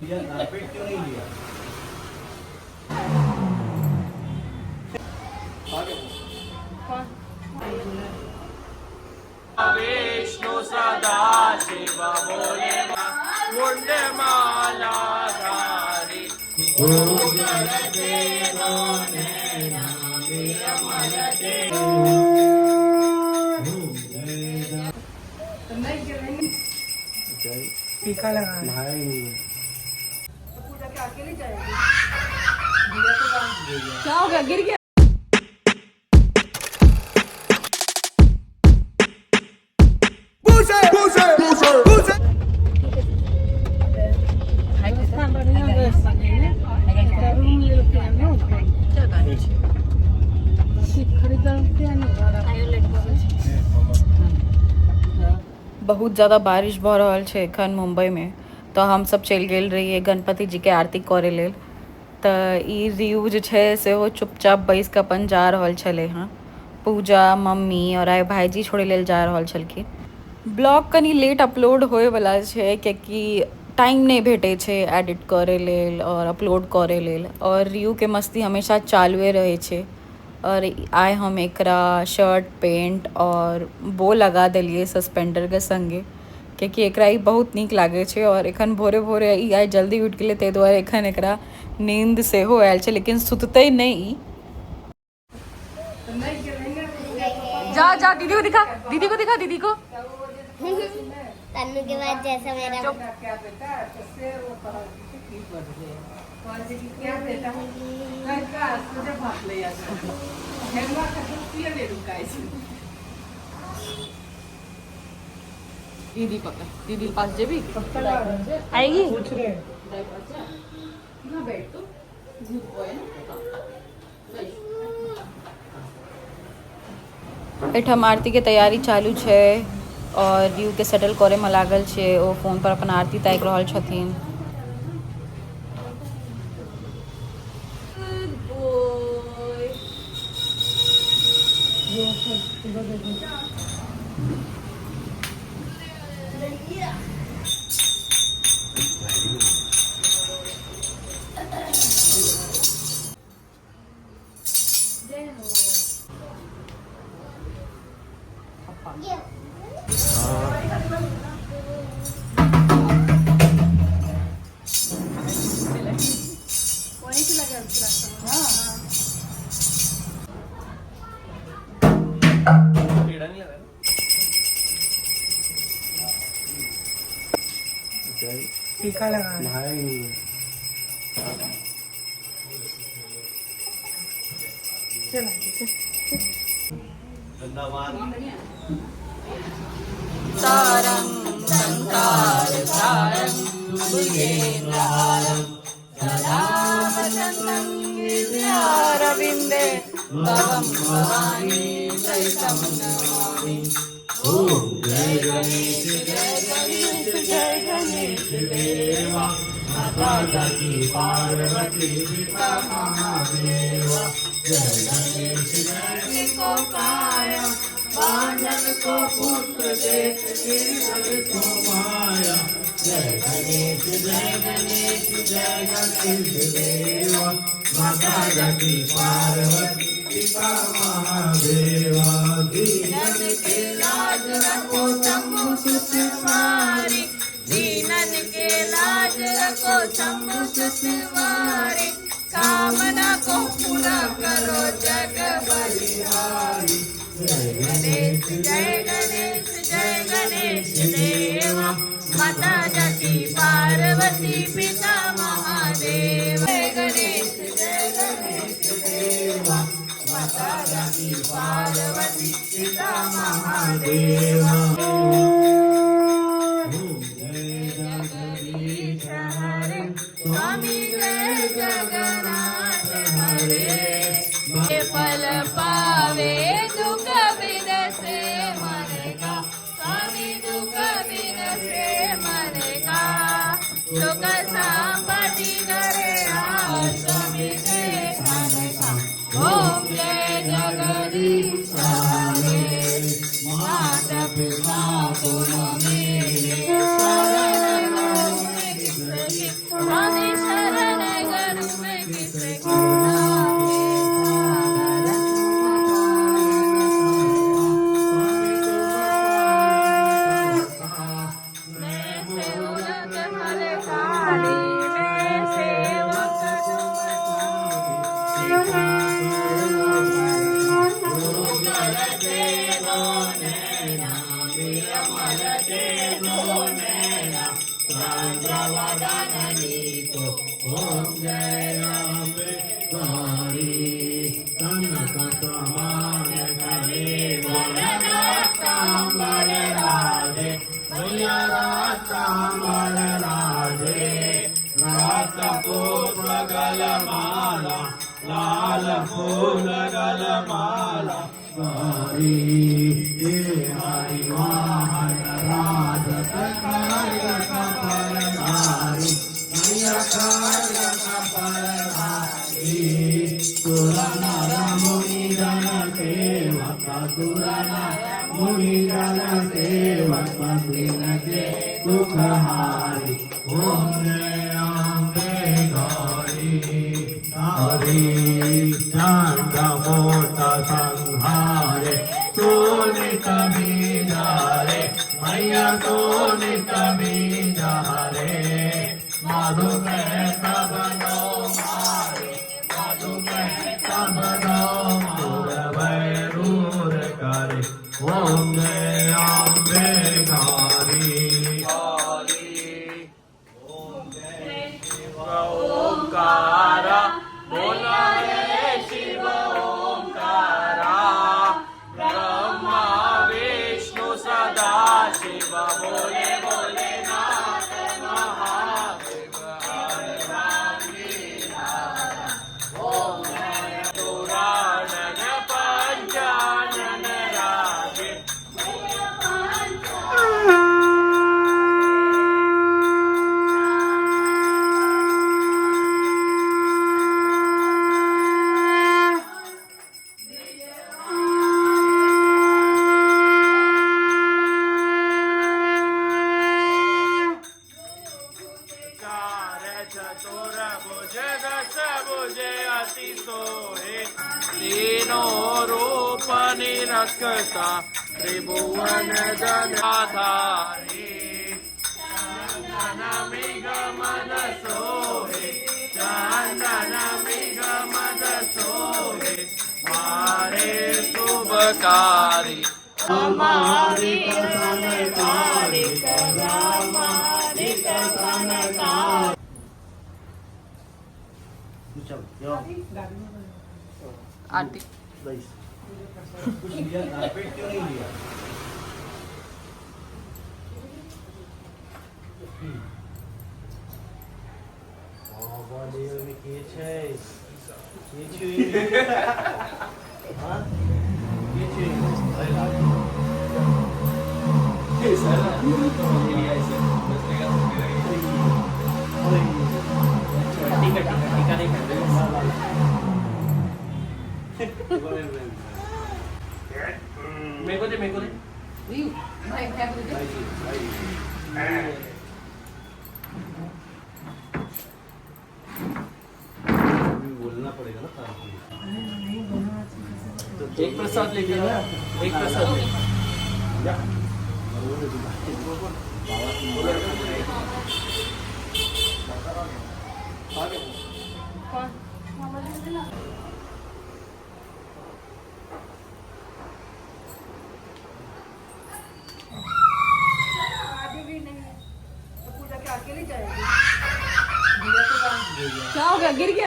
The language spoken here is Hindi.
लिया कारपेट क्यों नहीं लिया? विष्णु सदा शिव बोले मुंडे माला धारी टीका लगा क्या हो गया, गिर गया? बहुत ज़्यादा बारिश भऽ रहल छै एखन मुंबई में, तो हम सब चलि गेल रहिए गणपति जी के आरती करे लेल। तऽ ई रियू जे छै सेहो चुपचाप बैस कऽ अपन जा रहल छलै हँ। पूजा मम्मी और आइ भाईजी छोड़े लेल जा रहल छलखिन। ब्लॉग कनी लेट अपलोड होएवला छै कियाकि टाइम नहीं भेटै छै एडिट करे लेल और अपलोड करे लेल, और रियू के मस्ती हमेशा चालुए रहे छै। और आइ हम एकरा शर्ट पेंट और बो लगा देलिए सस्पेंडर के संगे कियाकि एकरा ई बहुत नीक लागे छै। और एखन भोरे भोरे ई आइ जल्दी उठि गेलै ताहि दुआरे एखन एकरा नींद सेहो आयल छै, लेकिन सुततै नहीं ई। जा जा दीदी को दिखा, दीदी को दिखा, दीदी को। तन्नू के बाद जैसा मेरा दीदी पकड़, दीदी पास जेबी आएगी। पूछ रहे ना बैठ तो धूप है ना। एठम आरती के तैयारी चालू छै और रियू के सेटल करे में लागल छै। ओ फोन पर अपन आरती ताकि रहल छथिन। टीका लगा सारं संकार सारं भुजेन्द्रहारं सदा वसन्तं हृदयारविन्दे भवं भवानी सहितं नमामि। ओम जय गणेश जय गणेश जय गणेश देवा माता की पार्वती पिता महादेवा। जय गणेश जय को काया बांधव को पुत्र देत गिरधर को माया। जय गणेश जय गणेश देवा माता की पार्वती पिता महादेवा। दीनन के लाज रखो शंभु सुतवारी, दीनन के लाज रखो शंभु सुतवारी, कामना को पूरा करो जग बलिहारी। जय गणेश जय गणेश देवा माता की पार्वती पिता महादेव। जय गणेश देवा माता की पार्वती पिता महादेव। जय जगदीश हरे स्वामी जय जगन्नाथ हरे। फल पावे दुख बिन से मरेगा स्वामी, दुख बिन से मरेगा। दुख संपत्ति करे स्वामी से मरेगा। ओम जय जगदीश हरे माता पिता तुम मेरे शरण स्वामी शरण गुरु में किसे लाल फूल गलमाला हरि हरि मोहन राज कार्य कपरधारी मैया कार्य कपरधारी सुर नर मुनि जन सेवक सुर नर मुनि जन सेवक दिन के सुखहारी ओम जय अम्बे गौरी हरि चंद्र मोट संहारे सोने कभी जारे मैया सोने कभी जारे मधु में सब नो मारे मधु में सब नो मारे वैरूर करे ओम जय अम्बे गौरी ओंकारा बोला रे शिव ओंकारा ब्रह्मा विष्णु सदा शिव बोले बोले नाथ महादेव हर राम लीला ओम पुराणन पंचानन राजे तीनों रूप निरखता त्रिभुवन जनाधारी चंदन मृग मद सोहे चंदन मृग मद सोहे मारे शुभकारी हमारी कसनकारी हमारी कसनकारी आरती कुछ लिया कारपेट क्यों नहीं लिया में के छै के छै हां के छै के साला तो लिया ऐसे बस लेगा टिका नहीं मेरे को दे बोलना पड़ेगा ना तो एक प्रसाद लेके ना एक प्रसाद क्या हो गया गिर गया